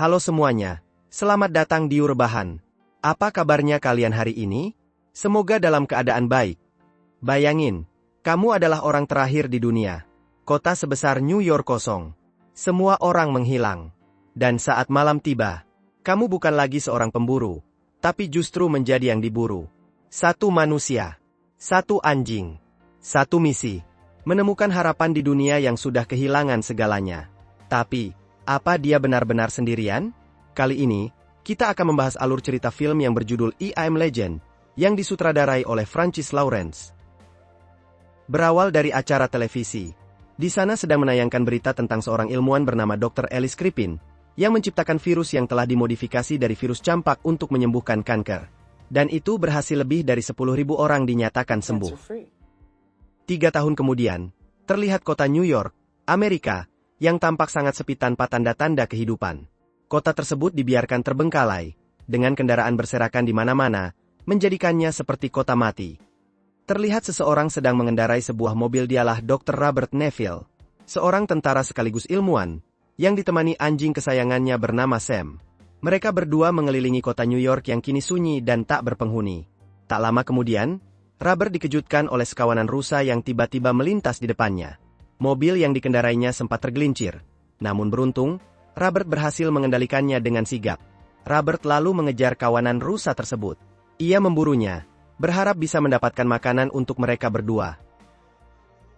Halo semuanya, selamat datang di Rebahan. Apa kabarnya kalian hari ini? Semoga dalam keadaan baik. Bayangin, kamu adalah orang terakhir di dunia. Kota sebesar New York kosong. Semua orang menghilang. Dan saat malam tiba, kamu bukan lagi seorang pemburu, tapi justru menjadi yang diburu. Satu manusia, satu anjing, satu misi. Menemukan harapan di dunia yang sudah kehilangan segalanya. Tapi, apa dia benar-benar sendirian? Kali ini, kita akan membahas alur cerita film yang berjudul I Am Legend, yang disutradarai oleh Francis Lawrence. Berawal dari acara televisi, di sana sedang menayangkan berita tentang seorang ilmuwan bernama Dr. Ellis Crispin, yang menciptakan virus yang telah dimodifikasi dari virus campak untuk menyembuhkan kanker. Dan itu berhasil lebih dari 10.000 orang dinyatakan sembuh. 3 tahun kemudian, terlihat kota New York, Amerika, yang tampak sangat sepi tanpa tanda-tanda kehidupan. Kota tersebut dibiarkan terbengkalai, dengan kendaraan berserakan di mana-mana, menjadikannya seperti kota mati. Terlihat seseorang sedang mengendarai sebuah mobil, dialah Dr. Robert Neville, seorang tentara sekaligus ilmuwan, yang ditemani anjing kesayangannya bernama Sam. Mereka berdua mengelilingi kota New York yang kini sunyi dan tak berpenghuni. Tak lama kemudian, Robert dikejutkan oleh sekawanan rusa yang tiba-tiba melintas di depannya. Mobil yang dikendarainya sempat tergelincir. Namun beruntung, Robert berhasil mengendalikannya dengan sigap. Robert lalu mengejar kawanan rusa tersebut. Ia memburunya, berharap bisa mendapatkan makanan untuk mereka berdua.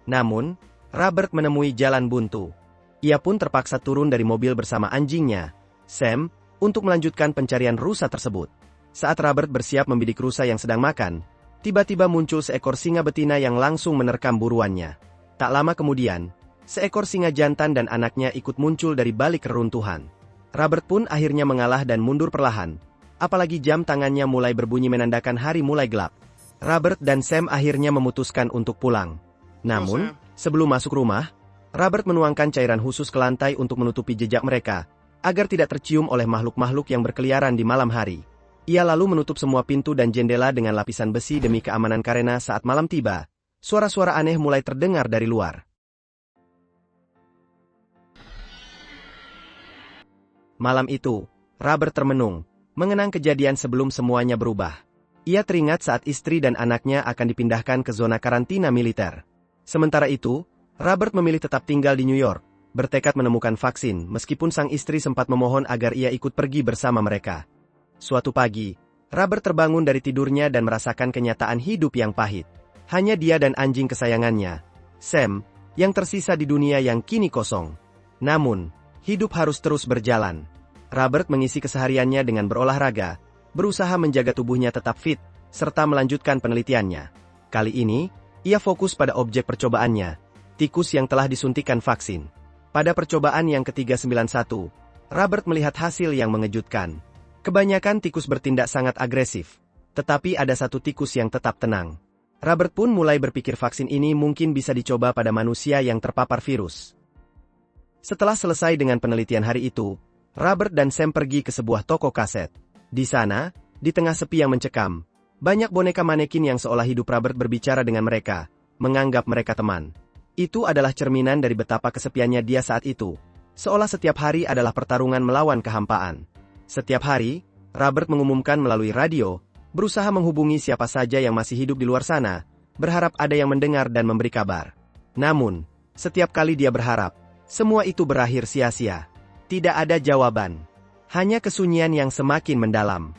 Namun, Robert menemui jalan buntu. Ia pun terpaksa turun dari mobil bersama anjingnya, Sam, untuk melanjutkan pencarian rusa tersebut. Saat Robert bersiap membidik rusa yang sedang makan, tiba-tiba muncul seekor singa betina yang langsung menerkam buruannya. Tak lama kemudian, seekor singa jantan dan anaknya ikut muncul dari balik reruntuhan. Robert pun akhirnya mengalah dan mundur perlahan, apalagi jam tangannya mulai berbunyi menandakan hari mulai gelap. Robert dan Sam akhirnya memutuskan untuk pulang. Namun, sebelum masuk rumah, Robert menuangkan cairan khusus ke lantai untuk menutupi jejak mereka, agar tidak tercium oleh makhluk-makhluk yang berkeliaran di malam hari. Ia lalu menutup semua pintu dan jendela dengan lapisan besi demi keamanan karena saat malam tiba, suara-suara aneh mulai terdengar dari luar. Malam itu, Robert termenung, mengenang kejadian sebelum semuanya berubah. Ia teringat saat istri dan anaknya akan dipindahkan ke zona karantina militer. Sementara itu, Robert memilih tetap tinggal di New York, bertekad menemukan vaksin meskipun sang istri sempat memohon agar ia ikut pergi bersama mereka. Suatu pagi, Robert terbangun dari tidurnya dan merasakan kenyataan hidup yang pahit. Hanya dia dan anjing kesayangannya, Sam, yang tersisa di dunia yang kini kosong. Namun, hidup harus terus berjalan. Robert mengisi kesehariannya dengan berolahraga, berusaha menjaga tubuhnya tetap fit, serta melanjutkan penelitiannya. Kali ini, ia fokus pada objek percobaannya, tikus yang telah disuntikan vaksin. Pada percobaan yang ke-391, Robert melihat hasil yang mengejutkan. Kebanyakan tikus bertindak sangat agresif, tetapi ada satu tikus yang tetap tenang. Robert pun mulai berpikir vaksin ini mungkin bisa dicoba pada manusia yang terpapar virus. Setelah selesai dengan penelitian hari itu, Robert dan Sam pergi ke sebuah toko kaset. Di sana, di tengah sepi yang mencekam, banyak boneka manekin yang seolah hidup. Robert berbicara dengan mereka, menganggap mereka teman. Itu adalah cerminan dari betapa kesepiannya dia saat itu, seolah setiap hari adalah pertarungan melawan kehampaan. Setiap hari, Robert mengumumkan melalui radio, berusaha menghubungi siapa saja yang masih hidup di luar sana, berharap ada yang mendengar dan memberi kabar. Namun, setiap kali dia berharap, semua itu berakhir sia-sia. Tidak ada jawaban. Hanya kesunyian yang semakin mendalam.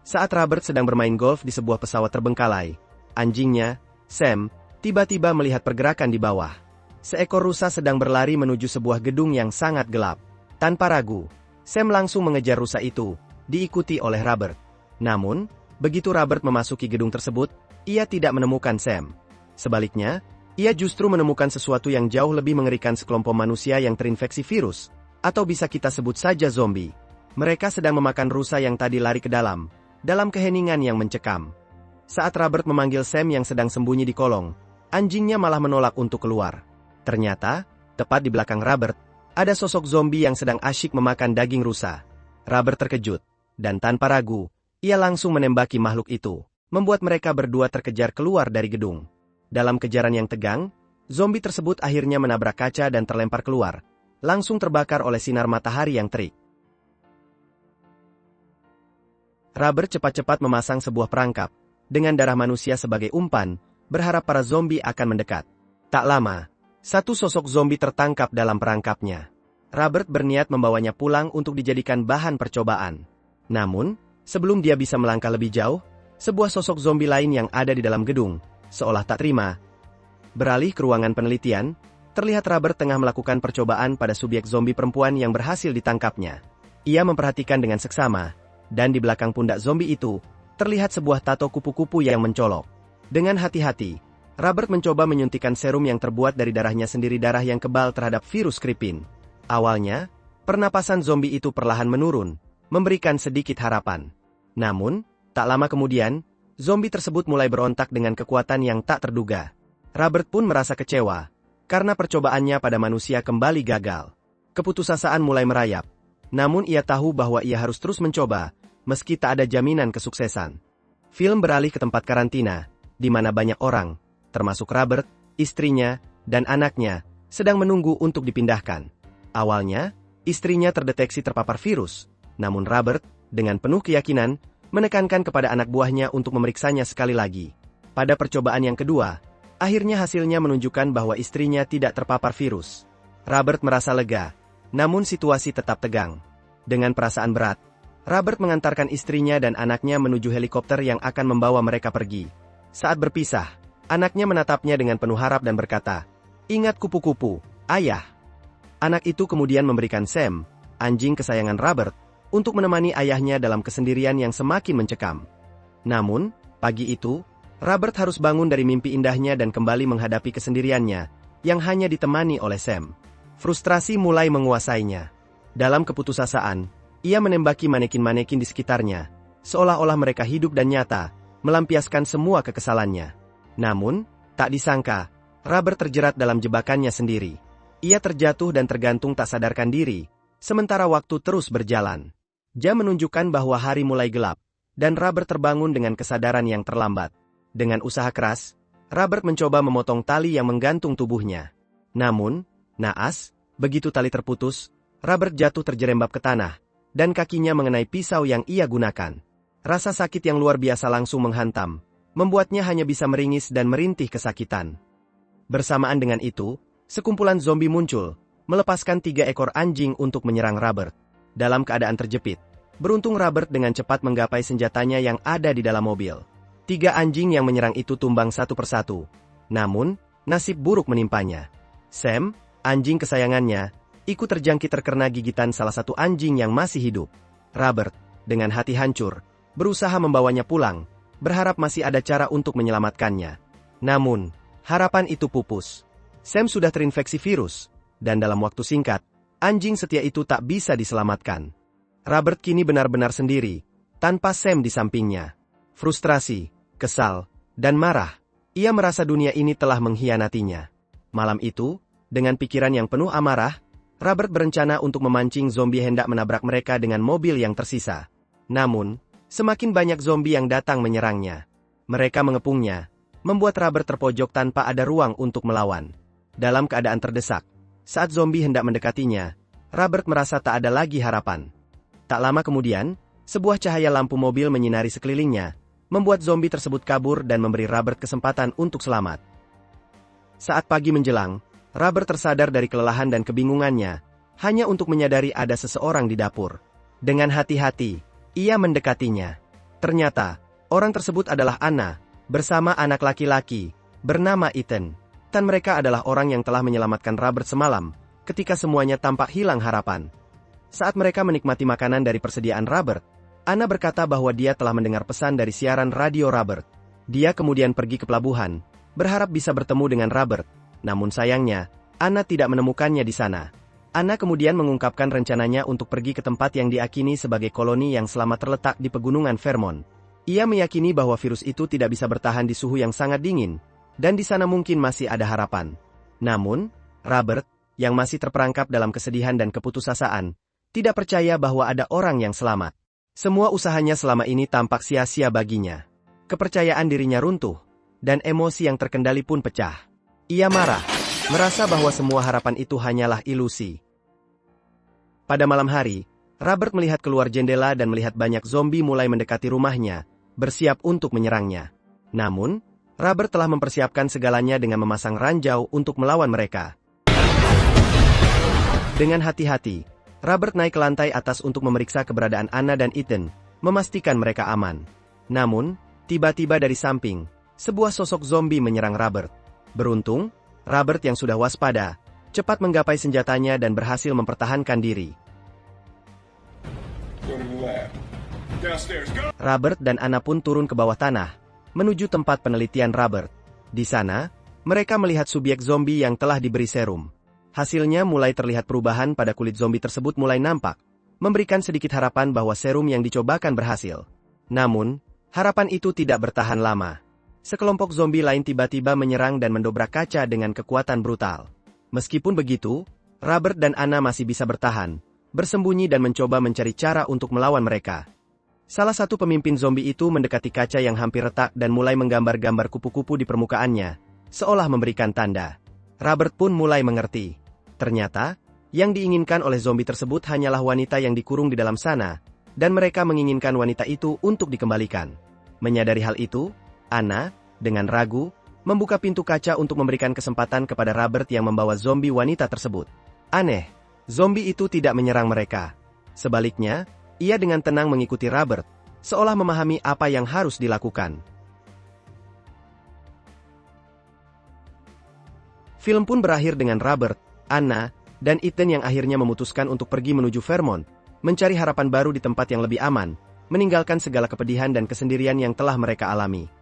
Saat Robert sedang bermain golf di sebuah pesawat terbengkalai, anjingnya, Sam, tiba-tiba melihat pergerakan di bawah. Seekor rusa sedang berlari menuju sebuah gedung yang sangat gelap. Tanpa ragu, Sam langsung mengejar rusa itu, diikuti oleh Robert. Namun, begitu Robert memasuki gedung tersebut, ia tidak menemukan Sam. Sebaliknya, ia justru menemukan sesuatu yang jauh lebih mengerikan, sekelompok manusia yang terinfeksi virus, atau bisa kita sebut saja zombie. Mereka sedang memakan rusa yang tadi lari ke dalam keheningan yang mencekam. Saat Robert memanggil Sam yang sedang sembunyi di kolong, anjingnya malah menolak untuk keluar. Ternyata, tepat di belakang Robert, ada sosok zombie yang sedang asyik memakan daging rusa. Robert terkejut, dan tanpa ragu, ia langsung menembaki makhluk itu, membuat mereka berdua terkejar keluar dari gedung. Dalam kejaran yang tegang, zombie tersebut akhirnya menabrak kaca dan terlempar keluar, langsung terbakar oleh sinar matahari yang terik. Robert cepat-cepat memasang sebuah perangkap, dengan darah manusia sebagai umpan, berharap para zombie akan mendekat. Tak lama, satu sosok zombie tertangkap dalam perangkapnya. Robert berniat membawanya pulang untuk dijadikan bahan percobaan. Namun, sebelum dia bisa melangkah lebih jauh, sebuah sosok zombie lain yang ada di dalam gedung, seolah tak terima, beralih ke ruangan penelitian. Terlihat Robert tengah melakukan percobaan pada subjek zombie perempuan yang berhasil ditangkapnya. Ia memperhatikan dengan seksama, dan di belakang pundak zombie itu, terlihat sebuah tato kupu-kupu yang mencolok. Dengan hati-hati, Robert mencoba menyuntikkan serum yang terbuat dari darahnya sendiri, darah yang kebal terhadap virus Kripin. Awalnya, pernapasan zombie itu perlahan menurun, memberikan sedikit harapan. Namun, tak lama kemudian, zombie tersebut mulai berontak dengan kekuatan yang tak terduga. Robert pun merasa kecewa, karena percobaannya pada manusia kembali gagal. Keputusasaan mulai merayap. Namun ia tahu bahwa ia harus terus mencoba, meski tak ada jaminan kesuksesan. Film beralih ke tempat karantina, di mana banyak orang, termasuk Robert, istrinya, dan anaknya, sedang menunggu untuk dipindahkan. Awalnya, istrinya terdeteksi terpapar virus, namun Robert, dengan penuh keyakinan, menekankan kepada anak buahnya untuk memeriksanya sekali lagi. Pada percobaan yang kedua, akhirnya hasilnya menunjukkan bahwa istrinya tidak terpapar virus. Robert merasa lega, namun situasi tetap tegang. Dengan perasaan berat, Robert mengantarkan istrinya dan anaknya menuju helikopter yang akan membawa mereka pergi. Saat berpisah, anaknya menatapnya dengan penuh harap dan berkata, "Ingat kupu-kupu, ayah." Anak itu kemudian memberikan Sam, anjing kesayangan Robert, untuk menemani ayahnya dalam kesendirian yang semakin mencekam. Namun, pagi itu, Robert harus bangun dari mimpi indahnya dan kembali menghadapi kesendiriannya, yang hanya ditemani oleh Sam. Frustrasi mulai menguasainya. Dalam keputusasaan, ia menembaki manekin-manekin di sekitarnya, seolah-olah mereka hidup dan nyata, melampiaskan semua kekesalannya. Namun, tak disangka, Robert terjerat dalam jebakannya sendiri. Ia terjatuh dan tergantung tak sadarkan diri, sementara waktu terus berjalan. Jam menunjukkan bahwa hari mulai gelap, dan Robert terbangun dengan kesadaran yang terlambat. Dengan usaha keras, Robert mencoba memotong tali yang menggantung tubuhnya. Namun, naas, begitu tali terputus, Robert jatuh terjerembab ke tanah, dan kakinya mengenai pisau yang ia gunakan. Rasa sakit yang luar biasa langsung menghantam, membuatnya hanya bisa meringis dan merintih kesakitan. Bersamaan dengan itu, sekumpulan zombie muncul, melepaskan 3 ekor anjing untuk menyerang Robert. Dalam keadaan terjepit, beruntung Robert dengan cepat menggapai senjatanya yang ada di dalam mobil. 3 anjing yang menyerang itu tumbang satu persatu. Namun, nasib buruk menimpanya. Sam, anjing kesayangannya, ikut terjangkit terkena gigitan salah satu anjing yang masih hidup. Robert, dengan hati hancur, berusaha membawanya pulang, berharap masih ada cara untuk menyelamatkannya. Namun, harapan itu pupus. Sam sudah terinfeksi virus, dan dalam waktu singkat, anjing setia itu tak bisa diselamatkan. Robert kini benar-benar sendiri, tanpa Sam di sampingnya. Frustrasi, kesal, dan marah, ia merasa dunia ini telah mengkhianatinya. Malam itu, dengan pikiran yang penuh amarah, Robert berencana untuk memancing zombie hendak menabrak mereka dengan mobil yang tersisa. Namun, semakin banyak zombie yang datang menyerangnya. Mereka mengepungnya, membuat Robert terpojok tanpa ada ruang untuk melawan. Dalam keadaan terdesak, saat zombie hendak mendekatinya, Robert merasa tak ada lagi harapan. Tak lama kemudian, sebuah cahaya lampu mobil menyinari sekelilingnya, membuat zombie tersebut kabur dan memberi Robert kesempatan untuk selamat. Saat pagi menjelang, Robert tersadar dari kelelahan dan kebingungannya, hanya untuk menyadari ada seseorang di dapur. Dengan hati-hati, ia mendekatinya. Ternyata, orang tersebut adalah Anna, bersama anak laki-laki, bernama Ethan. Dan mereka adalah orang yang telah menyelamatkan Robert semalam, ketika semuanya tampak hilang harapan. Saat mereka menikmati makanan dari persediaan Robert, Anna berkata bahwa dia telah mendengar pesan dari siaran radio Robert. Dia kemudian pergi ke pelabuhan, berharap bisa bertemu dengan Robert. Namun sayangnya, Anna tidak menemukannya di sana. Anna kemudian mengungkapkan rencananya untuk pergi ke tempat yang diakini sebagai koloni yang selama terletak di pegunungan Vermont. Ia meyakini bahwa virus itu tidak bisa bertahan di suhu yang sangat dingin, dan di sana mungkin masih ada harapan. Namun, Robert, yang masih terperangkap dalam kesedihan dan keputusasaan, tidak percaya bahwa ada orang yang selamat. Semua usahanya selama ini tampak sia-sia baginya. Kepercayaan dirinya runtuh, dan emosi yang terkendali pun pecah. Ia marah, merasa bahwa semua harapan itu hanyalah ilusi. Pada malam hari, Robert melihat keluar jendela dan melihat banyak zombie mulai mendekati rumahnya, bersiap untuk menyerangnya. Namun, Robert telah mempersiapkan segalanya dengan memasang ranjau untuk melawan mereka. Dengan hati-hati, Robert naik ke lantai atas untuk memeriksa keberadaan Anna dan Ethan, memastikan mereka aman. Namun, tiba-tiba dari samping, sebuah sosok zombie menyerang Robert. Beruntung, Robert yang sudah waspada, cepat menggapai senjatanya dan berhasil mempertahankan diri. Robert dan Anna pun turun ke bawah tanah, menuju tempat penelitian Robert. Di sana, mereka melihat subjek zombie yang telah diberi serum. Hasilnya mulai terlihat perubahan pada kulit zombie tersebut mulai nampak, memberikan sedikit harapan bahwa serum yang dicobakan berhasil. Namun, harapan itu tidak bertahan lama. Sekelompok zombie lain tiba-tiba menyerang dan mendobrak kaca dengan kekuatan brutal. Meskipun begitu, Robert dan Anna masih bisa bertahan, bersembunyi dan mencoba mencari cara untuk melawan mereka. Salah satu pemimpin zombie itu mendekati kaca yang hampir retak dan mulai menggambar-gambar kupu-kupu di permukaannya, seolah memberikan tanda. Robert pun mulai mengerti. Ternyata, yang diinginkan oleh zombie tersebut hanyalah wanita yang dikurung di dalam sana, dan mereka menginginkan wanita itu untuk dikembalikan. Menyadari hal itu, Anna, dengan ragu, membuka pintu kaca untuk memberikan kesempatan kepada Robert yang membawa zombie wanita tersebut. Aneh, zombie itu tidak menyerang mereka. Sebaliknya, ia dengan tenang mengikuti Robert, seolah memahami apa yang harus dilakukan. Film pun berakhir dengan Robert, Anna, dan Ethan yang akhirnya memutuskan untuk pergi menuju Vermont, mencari harapan baru di tempat yang lebih aman, meninggalkan segala kepedihan dan kesendirian yang telah mereka alami.